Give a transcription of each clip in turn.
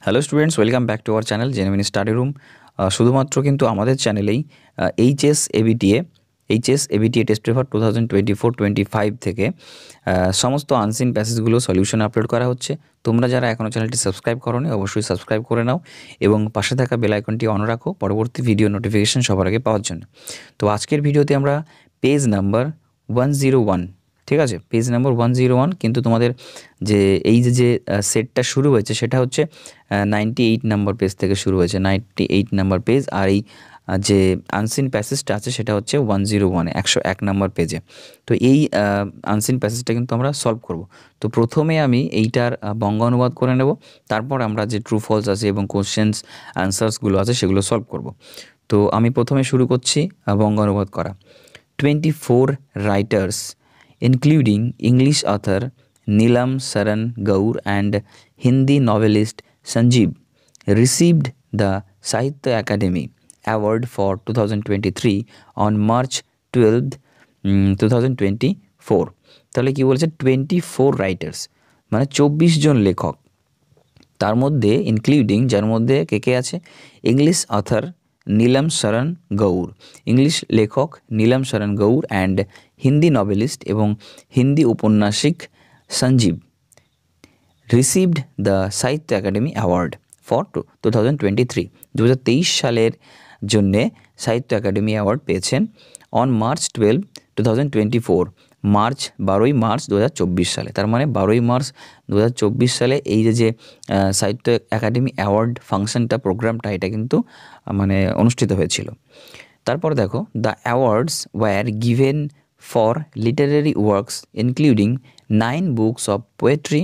Hello students, welcome back to our channel genuine study room. শুধুমাত্র কিন্তু আমাদের চ্যানেলেই HS ABTA test paper 2024-25 থেকে সমস্ত আনসিন প্যাসেজগুলো সলিউশন আপলোড করা হচ্ছে। তোমরা যারা এখনও চ্যানেলটি সাবস্ক্রাইব করোনি অবশ্যই সাবস্ক্রাইব করে নাও এবং পাশে থাকা বেল আইকনটি অন রাখো পরবর্তী ভিডিও নোটিফিকেশন সবার আগে পাওয়ার জন্য। তো আজকের ভিডিওতে আমরা পেজ নাম্বার 101, ঠিক আছে, পেজ নাম্বার 101, কিন্তু তোমাদের যে এই যে সেটটা শুরু হয়েছে সেটা হচ্ছে 98 নাম্বার পেজ থেকে শুরু হয়েছে, 98 নাম্বার পেজ। আর এই যে আনসিন প্যাসেজটা আছে সেটা হচ্ছে 101-এ 101 নাম্বার পেজে। তো এই আনসিন প্যাসেজটা কিন্তু আমরা সলভ করব। তো প্রথমে আমি এইটার বঙ্গ অনুবাদ করে নেব, তারপর আমরা যে ট্রু ফলস আছে এবং কোশ্চেন্স অ্যান্সার্সগুলো আছে সেগুলো সলভ করব। তো আমি প্রথমে শুরু করছি বঙ্গ অনুবাদ করা। 24 writers, including English author Neelam Saran Gaur and Hindi novelist Sanjeev, received the Sahitya Academy Award for 2023 on March 12th, 2024. তাহলে কি বলেছে? 24 রাইটার্স মানে 24 জন লেখক, তার মধ্যে ইনক্লুডিং, যার মধ্যে কে কে আছে? ইংলিশ অথর নীলম শরণ গৌর, ইংলিশ লেখক নীলম শরণ গৌর অ্যান্ড হিন্দি নভেলিস্ট এবং Hindi উপন্যাসিক Sanjeev, received the Sahitya Akademi award for 2023, 2023 সালের জন্যে সাহিত্য একাডেমি অ্যাওয়ার্ড পেয়েছেন অন মার্চ 12, 2024, মার্চ 12ই মার্চ 2024 সালে। তার মানে 12ই মার্চ 2024 সালে এই যে সাহিত্য একাডেমি অ্যাওয়ার্ড ফাংশনটা, প্রোগ্রামটা, এটা কিন্তু মানে অনুষ্ঠিত হয়েছিল। তারপর দেখো, the awards were given for literary works including 9 books of poetry,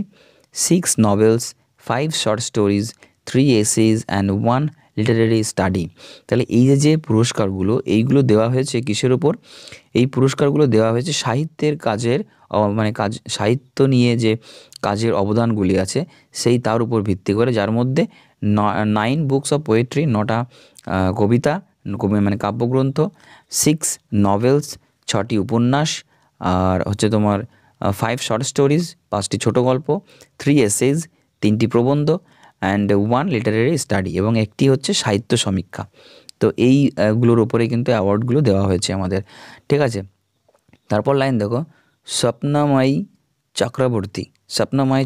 6 novels, 5 short stories, 3 essays and 1 literary study. তাহলে এই যে পুরস্কারগুলো, এইগুলো দেওয়া হয়েছে কিসের ওপর? এই পুরস্কারগুলো দেওয়া হয়েছে সাহিত্যের কাজের, মানে সাহিত্য নিয়ে যে কাজের অবদানগুলি আছে সেই তার উপর ভিত্তি করে, যার মধ্যে 9 বুকস অফ পোয়েট্রি, 9টা কবিতা মানে কাব্যগ্রন্থ, 6 নভেলস, 6টি উপন্যাস, আর হচ্ছে তোমার 5 শর্ট স্টোরিজ, 5টি ছোটো গল্প, 3 এসেজ, 3টি প্রবন্ধ, অ্যান্ড 1 লিটারারি স্টাডি, এবং একটি হচ্ছে সাহিত্য সমীক্ষা। তো এইগুলোর ওপরে কিন্তু অ্যাওয়ার্ডগুলো দেওয়া হয়েছে আমাদের, ঠিক আছে। তারপর লাইন দেখো, Swapnamoy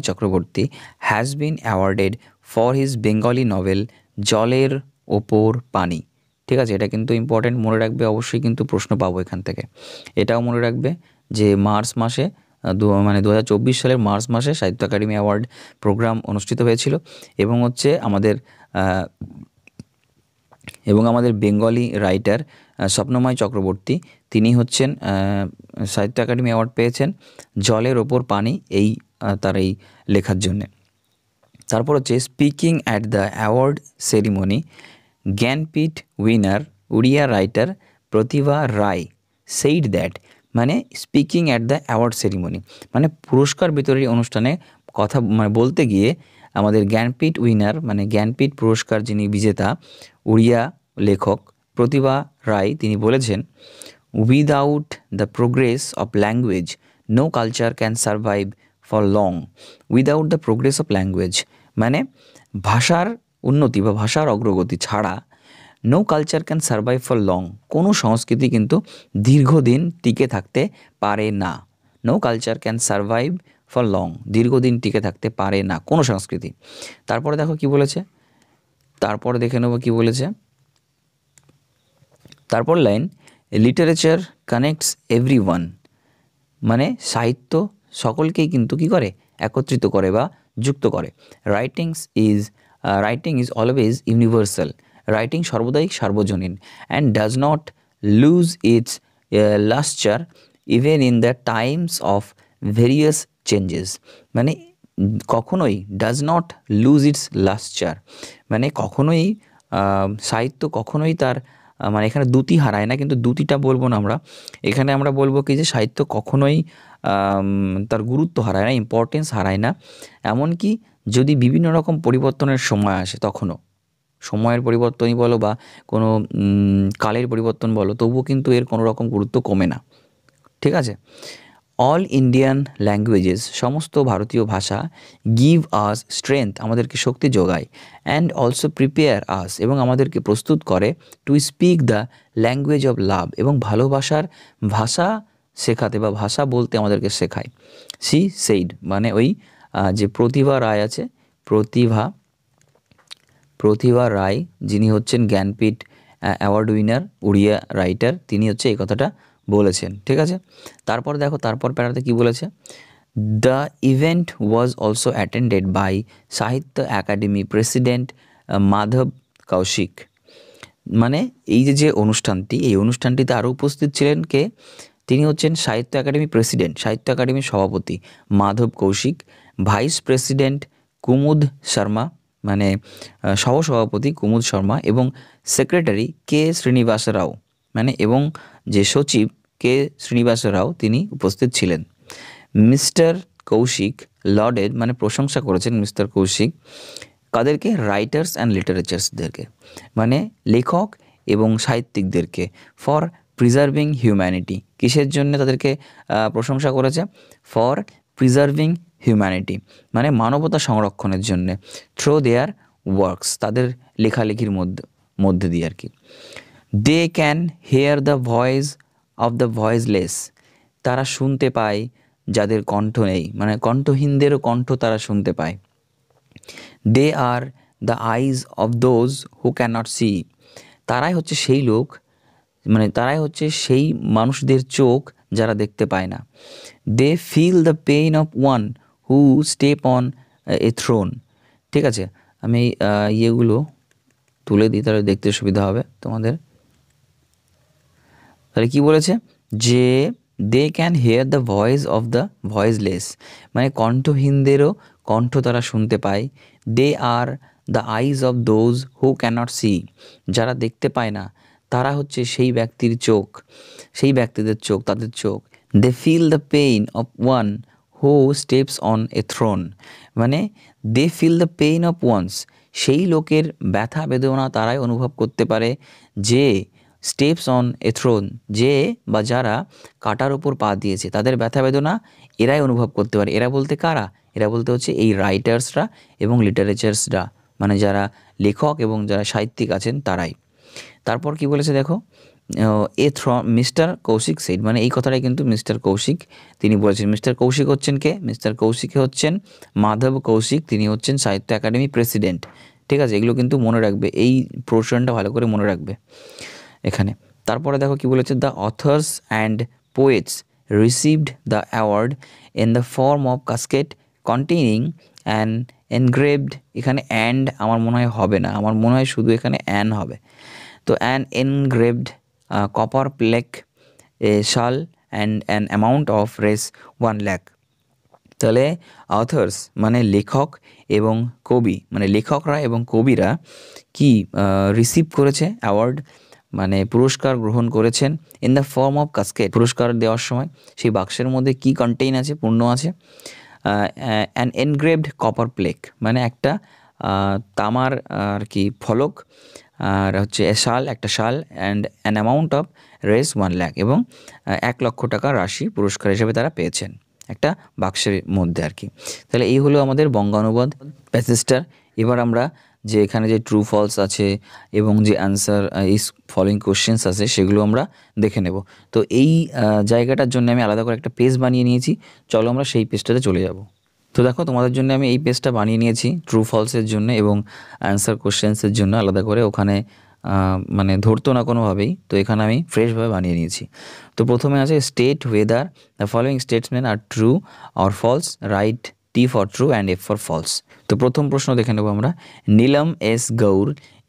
Chakraborty has been awarded for his Bengali novel জলের ওপর পানি। ঠিক আছে, এটা কিন্তু ইম্পর্টেন্ট, মনে রাখবে, অবশ্যই কিন্তু প্রশ্ন পাবো এখান থেকে। এটাও মনে রাখবে যে মার্চ মাসে 2024 সালের মার্চ মাসে সাহিত্য একাডেমি অ্যাওয়ার্ড প্রোগ্রাম অনুষ্ঠিত হয়েছিল এবং হচ্ছে আমাদের বেঙ্গলি রাইটার স্বপ্নময় চক্রবর্তী, তিনি হচ্ছেন সাহিত্য একাডেমি অ্যাওয়ার্ড পেয়েছেন জলের ওপর পানি তার এই লেখার জন্যে। তারপর হচ্ছে speaking at the award ceremony, Jnanpith winner Odia writer Pratibha Ray said that, মানে speaking at the award ceremony মানে পুরস্কার বিতরণী অনুষ্ঠানে কথা বলতে গিয়ে আমাদের জ্ঞানপীঠ উইনার, মানে জ্ঞানপীঠ পুরস্কার যিনি বিজেতা উড়িয়া লেখক প্রতিভা রায়, তিনি বলেছেন, without the progress of language no culture can survive for long. Without the progress of language মানে ভাষার উন্নতি বা ভাষার অগ্রগতি ছাড়া no culture can survive for long, কোনো সংস্কৃতি কিন্তু দীর্ঘদিন টিকে থাকতে পারে না। No culture can survive for long, দীর্ঘদিন টিকে থাকতে পারে না কোনো সংস্কৃতি। তারপরে দেখো কি বলেছে, তারপরে দেখে নেবো কি বলেছে। তারপর লাইন, লিটারেচার কানেক্টস এভরিওয়ান, মানে সাহিত্য সকলকেই কিন্তু কি করে, একত্রিত করে বা যুক্ত করে। Writing is always universal, writing সর্বদাই সার্বজনীন, and does not lose its lustre even in the times of various changes, মানে কখনোই does not lose its lustre মানে কখনোই সাহিত্য কখনোই তার মানে এখানে দ্যুতি হারায় না, কিন্তু দ্যুতিটা বলবো না আমরা, এখানে আমরা বলবো কি যে সাহিত্য কখনোই তার গুরুত্ব হারায় না, ইম্পর্টেন্স হারায় না, এমনকি যদি বিভিন্ন রকম পরিবর্তনের সময় আসে তখনও, সময়ের পরিবর্তনই বলো বা কোনো কালের পরিবর্তন বলো, তবুও কিন্তু এর কোনো রকম গুরুত্ব কমে না, ঠিক আছে। অল ইন্ডিয়ান ল্যাঙ্গুয়েজেস, সমস্ত ভারতীয় ভাষা, গিভ আস স্ট্রেংথ, আমাদেরকে শক্তি যোগায়, অ্যান্ড অলসো প্রিপেয়ার আস, এবং আমাদেরকে প্রস্তুত করে to speak the language of love, এবং ভালোবাসার ভাষা শেখাতে বা ভাষা বলতে আমাদেরকে শেখায়। সি সেইড, মানে ওই যে প্রতিভা রায় আছে, প্রতিভা রায়, যিনি হচ্ছেন Jnanpith award winner Odia writer, তিনি হচ্ছে এই কথাটা বলেছেন। ঠিক আছে, তারপর দেখো তারপর প্যারাতে কি বলেছে, the event was also attended by Sahitya Akademi president Madhav Kaushik. মানে এই যে অনুষ্ঠানটি, এই অনুষ্ঠানটিতে আরও উপস্থিত ছিলেন কে, তিনি হচ্ছেন সাহিত্য একাডেমি প্রেসিডেন্ট, সাহিত্য একাডেমির সভাপতি মাধব কৌশিক, ভাইস প্রেসিডেন্ট কুমুদ শর্মা, মানে সহসভাপতি কুমুদ শর্মা, এবং সেক্রেটারি কে শ্রীনিবাস রাও, মানে এবং যে সচিব কে শ্রীনিবাস রাও তিনি উপস্থিত ছিলেন। মিস্টার কৌশিক লর্ডেড, মানে প্রশংসা করেছেন মিস্টার কৌশিক কাদেরকে, রাইটার্স অ্যান্ড লিটারেচার্সদেরকে, মানে লেখক এবং সাহিত্যিকদেরকে, ফর প্রিজার্ভিং হিউম্যানিটি, কিসের জন্য তাদেরকে প্রশংসা করেছে, ফর প্রিজার্ভিং হিউম্যানিটি, মানে মানবতা সংরক্ষণের জন্য, থ্রু দেয়ার ওয়ার্কস, তাদের লেখালেখির মধ্যে দিয়ে আর কি। They can hear the voice of the voiceless, তারা শুনতে পায় যাদের কণ্ঠ নেই, মানে কণ্ঠহীনদেরও কণ্ঠ তারা শুনতে পায়। They are the eyes of those who can not see, তারাই হচ্ছে সেই লোক, মানে তারাই হচ্ছে সেই মানুষদের চোখ যারা দেখতে পায় না। They feel the pain of one who step on a throne. ঠিক আছে, আমি ইয়েগুলো তুলে দিই, তাহলে দেখতে সুবিধা হবে তোমাদের। তাহলে কি বলেছে যে they can hear the voice of the voiceless, মানে কণ্ঠহীনদেরও কণ্ঠ তারা শুনতে পায়। They are the eyes of those who can't see, যারা দেখতে পায় না তারা হচ্ছে সেই ব্যক্তির চোখ, সেই ব্যক্তিদের চোখ, তাদের চোখ। They feel the pain of one who steps on a throne, মানে they feel the pain of ones, সেই লোকের ব্যথা বেদনা তারাই অনুভব করতে পারে যে স্টেপস অন এ থ্রোন, যে বা যারা কাটার ওপর পা দিয়েছে, তাদের ব্যথা বেদনা এরাই অনুভব করতে পারে। এরা বলতে কারা, এরা বলতে হচ্ছে এই রাইটার্সরা এবং লিটারেচার্সরা, মানে যারা লেখক এবং যারা সাহিত্যিক আছেন তারাই। তারপর কি বলেছে দেখো, মিস্টার কৌশিক সেড, মানে এই কথাটাই কিন্তু মিস্টার কৌশিক তিনি বলেছেন। মিস্টার কৌশিক হচ্ছেন কে, মিস্টার কৌশিক হচ্ছেন মাধব কৌশিক, তিনি হচ্ছেন সাহিত্য একাডেমি প্রেসিডেন্ট। ঠিক আছে, এগুলো কিন্তু মনে রাখবে, এই পোর্শনটা ভালো করে মনে রাখবে এখানে। তারপরে দেখো কি বলেছে, the authors and poets received the award in the form of casket containing an engraved, এখানে অ্যান্ড আমার মনে হয় হবে না, আমার মনে হয় শুধু এখানে অ্যান হবে। তো অ্যান এনগ্রেভড কপার প্লেক এ শাল and an amount of Rs 1 lakh. তাহলে অথার্স মানে লেখক এবং কবি, মানে লেখকরা এবং কবিরা কি রিসিভ করেছে অ্যাওয়ার্ড, মানে পুরস্কার গ্রহণ করেছেন in the form of casket, পুরস্কার দেওয়ার সময় সেই বাক্সের মধ্যে কি কন্টেইন আছে, পূর্ণ আছে, অ্যান এনগ্রেভড কপার প্লেক, মানে একটা তামার আর কি ফলক, আর হচ্ছে এ শাল, একটা শাল, and an amount of Rs 1 lakh, এবং 1 লক্ষ টাকা রাশি পুরস্কার হিসেবে তারা পেয়েছেন একটা বাক্সের মধ্যে আর কি। তাহলে এই হলো আমাদের বঙ্গানুবাদ প্যাসেজটার। এবার আমরা যে এখানে যে ট্রু ফলস আছে এবং যে অ্যান্সার এই ফলোইং কোশ্চেন্স আছে সেগুলো আমরা দেখে নেব। তো এই জায়গাটার জন্য আমি আলাদা করে একটা পেজ বানিয়ে নিয়েছি, চলো আমরা সেই পেজটাতে চলে যাব। তো দেখো তোমাদের জন্য আমি এই পেজটা বানিয়ে নিয়েছি ট্রু ফলসের জন্য এবং অ্যান্সার কোশ্চেন্সের জন্য আলাদা করে, ওখানে মানে ধরতো না কোনোভাবেই, তো এখানে আমি ফ্রেশভাবে বানিয়ে নিয়েছি। তো প্রথমে আছে state whether the following statements are true or false, right T for true and F for false. তো প্রথম প্রশ্ন দেখে নেব আমরা, Neelam S Gaur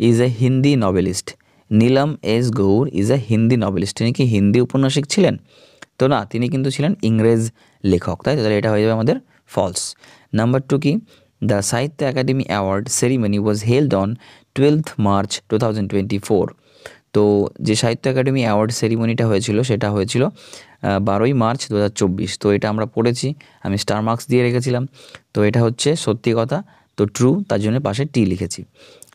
is a Hindi novelist. Neelam S Gaur is a Hindi novelist, তিনি কি হিন্দি উপন্যাসিক ছিলেন? তো না, তিনি কিন্তু ছিলেন ইংরেজ লেখক, তাই তো, তাহলে এটা হয়ে যাবে আমাদের ফলস। নাম্বার 2 কি, the Sahitya Akademi award ceremony was held on 12th March 2024। তো যে সাহিত্য একাডেমি অ্যাওয়ার্ড সেরিমনিটা হয়েছিল সেটা হয়েছিল 12ই মার্চ 2024। তো এটা আমরা পড়েছি, আমি স্টার মার্কস দিয়ে রেখেছিলাম, তো এটা হচ্ছে সত্যি কথা, তো ট্রু, তার জন্য পাশে টি লিখেছি।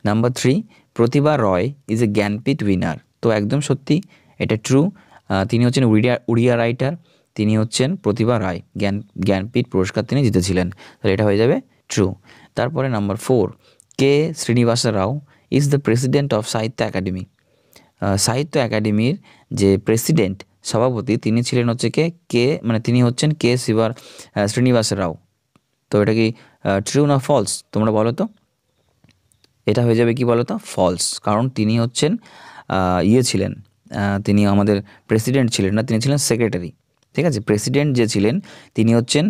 Number 3, Pratibha Roy is a Jnanpith winner. তো একদম সত্যি, এটা ট্রু, তিনি হচ্ছেন উড়িয়া রাইটার, তিনি হচ্ছেন প্রতিভা রায়, জ্ঞানপীঠ পুরস্কার তিনি জিতেছিলেন। তাহলে এটা হয়ে যাবে ট্রু। তারপরে number 4, K Srinivas Rao is the president of সাহিত্য একাডেমি। সাহিত্য একাডেমির যে প্রেসিডেন্ট, সভাপতি, তিনি ছিলেন হচ্ছে মানে তিনি হচ্ছেন শ্রীনিবাস রাও। তো এটা কি ট্রু না ফলস তোমরা বলো তো? এটা হয়ে যাবে কি বলো তো? ফলস। কারণ তিনি হচ্ছেন ছিলেন, তিনি আমাদের প্রেসিডেন্ট ছিলেন না, তিনি ছিলেন সেক্রেটারি। ঠিক আছে, প্রেসিডেন্ট যে ছিলেন তিনি হচ্ছেন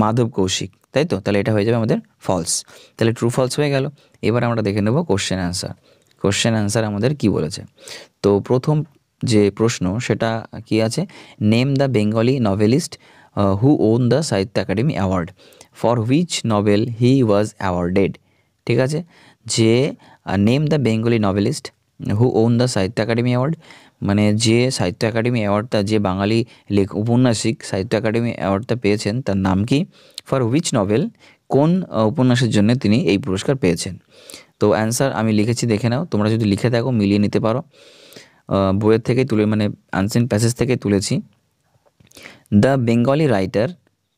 মাধব কৌশিক, তাই তো? তাহলে এটা হয়ে যাবে আমাদের ফলস। তাহলে ট্রু ফলস হয়ে গেল। এবার আমরা দেখে নেব কোশ্চেন অ্যান্সার। কোশ্চেন অ্যান্সার আমাদের কি বলেছে। তো প্রথম যে প্রশ্ন সেটা কি আছে, name the Bengali novelist who won the Sahitya Akademi award, for which novel he was awarded. ঠিক আছে, যে name the Bengali novelist who won the Sahitya Akademi award, মানে যে সাহিত্য একাডেমি অ্যাওয়ার্ডটা, যে বাঙালি উপন্যাসিক সাহিত্য একাডেমি অ্যাওয়ার্ডটা পেয়েছেন তার নাম কি, ফর হুইচ নভেল, কোন উপন্যাসের জন্য তিনি এই পুরস্কার পেয়েছেন। তো অ্যান্সার আমি লিখেছি, দেখে নাও। তোমরা যদি লিখে থাকো মিলিয়ে নিতে পারো, বইয়ের থেকে তুলে, মানে আনসিন প্যাসেজ থেকে তুলেছি। The Bengali writer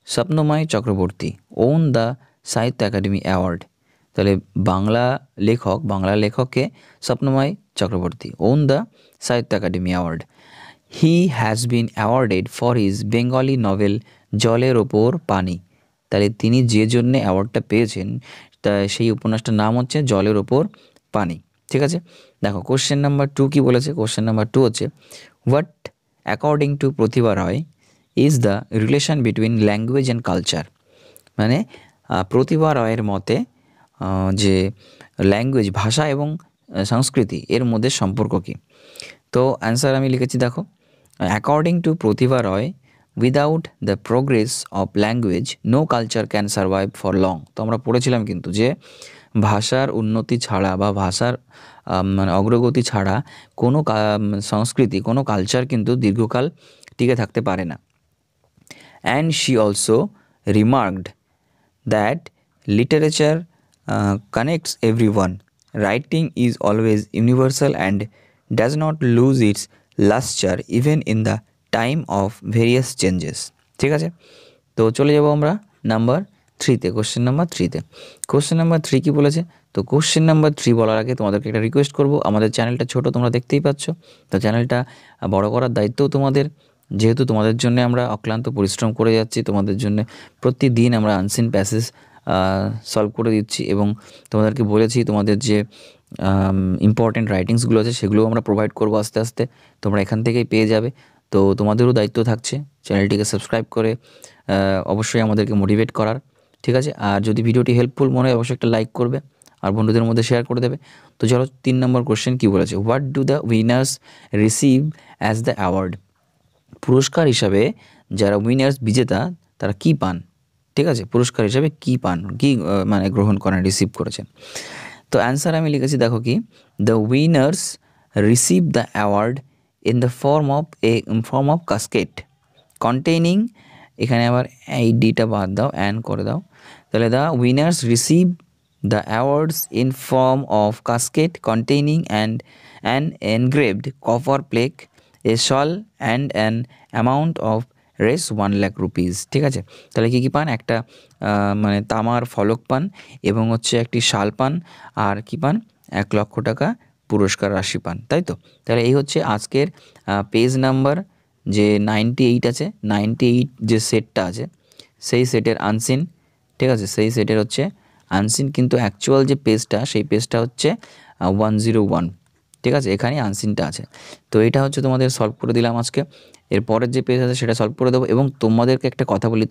Swapnamoy Chakraborty won the Sahitya Akademi award. তাহলে বাংলা লেখককে Swapnamoy Chakraborty, won the Sahitya Akademi award. He has been awarded for his Bengali novel জলের ওপর পানি। তাহলে তিনি যে জন্যে অ্যাওয়ার্ডটা পেয়েছেন তা সেই উপন্যাসটার নাম হচ্ছে জলের ওপর পানি। ঠিক আছে, দেখো কোশ্চেন নাম্বার 2 কি বলেছে। কোশ্চেন নাম্বার 2 হচ্ছে, what according to Pratibha Ray is the relation between language and culture. মানে প্রতিভা রায়ের মতে যে ল্যাঙ্গুয়েজ, ভাষা এবং সংস্কৃতি এর মধ্যে সম্পর্ক কী। তো অ্যান্সার আমি লিখেছি, দেখো, according to Pratibha Ray, without the progress of language no culture can survive for long. তো আমরা পড়েছিলাম কিন্তু যে ভাষার উন্নতি ছাড়া বা ভাষার মানে অগ্রগতি ছাড়া কোনো সংস্কৃতি, কোনো কালচার কিন্তু দীর্ঘকাল টিকে থাকতে পারে না। And she also remarked that literature connects everyone. Writing is always universal and does not lose its luster even in the time of various changes. ঠিক আছে, তো চলে যাব আমরা নাম্বার 3-তে, কোশ্চেন নাম্বার 3-তে। কোশ্চেন নাম্বার 3 কি বলেছে। তো কোশ্চেন নাম্বার 3 বলার আগে তোমাদেরকে একটা রিকোয়েস্ট করব, আমাদের চ্যানেলটা ছোট, তোমরা দেখতেই পাচ্ছ, তো চ্যানেলটা বড় করার দায়িত্বও তোমাদের, যেহেতু তোমাদের জন্য আমরা অক্লান্ত পরিশ্রম করে যাচ্ছি, তোমাদের জন্য প্রতিদিন আমরা আনসিন প্যাসেজ সলভ করে দিচ্ছি এবং তোমাদেরকে বলেছি তোমাদের যে ইম্পর্টেন্ট রাইটিংসগুলো আছে সেগুলোও আমরা প্রোভাইড করবো আস্তে আস্তে, তোমরা এখান থেকেই পেয়ে যাবে। তো তোমাদেরও দায়িত্ব থাকছে চ্যানেলটিকে সাবস্ক্রাইব করে অবশ্যই আমাদেরকে মোটিভেট করার। ঠিক আছে, আর যদি ভিডিওটি হেল্পফুল মনে হয় অবশ্যই একটা লাইক করবে আর বন্ধুদের মধ্যে শেয়ার করে দেবে। তো চলো 3 নম্বর কোশ্চেন কী বলেছে, what do the winners receive as the award. পুরস্কার হিসাবে যারা উইনার্স, বিজেতা, তারা কী পান। ঠিক আছে, পুরস্কার হিসাবে কী পান, কী মানে গ্রহণ করেন, রিসিভ করেছেন। তো অ্যান্সার আমি লিখেছি, দেখো কি, the winners receive the award in the form of casket containing, এখানে আবার এই ডিটা বাদ দাও, অ্যান করে দাও, তাহলে the winners receive the awards in form of casket containing an engraved copper plate, a shawl and an amount of Rs 1 lakh rupees. ঠিক আছে, তাহলে কী কী পান, একটা মানে তামার ফলক পান এবং হচ্ছে একটি শাল পান, আর কি পান, 1 লক্ষ টাকা পুরস্কার রাশি পান, তাই তো। তাহলে এই হচ্ছে আজকের পেজ নাম্বার যে 98 আছে, 98 যে সেটটা আছে সেই সেটের আনসিন। ঠিক আছে, সেই সেটের হচ্ছে আনসিন, কিন্তু অ্যাকচুয়াল যে পেজটা সেই পেজটা হচ্ছে 101। ঠিক আছে, এখানে আনসিনটা আছে। তো এটা হচ্ছে তোমাদের সলভ করে দিলাম আজকে। এর পরের যে পেজ আছে সেটা সলভ করে দেবো। এবং তোমাদেরকে একটা কথা বলি,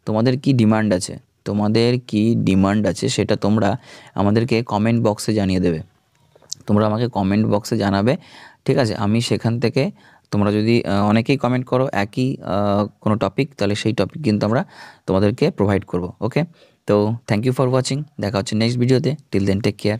তোমাদের কি ডিমান্ড আছে সেটা তোমরা আমাদেরকে কমেন্ট বক্সে জানিয়ে দেবে। তোমরা আমাকে কমেন্ট বক্সে জানাবে, ঠিক আছে। আমি সেখান থেকে, তোমরা যদি অনেকেই কমেন্ট করো একই কোনো টপিক, তাহলে সেই টপিক কিন্তু আমরা তোমাদেরকে প্রোভাইড করব। ওকে, তো থ্যাংক ইউ ফর ওয়াচিং, দেখা হচ্ছে নেক্সট ভিডিওতে। Till then take care.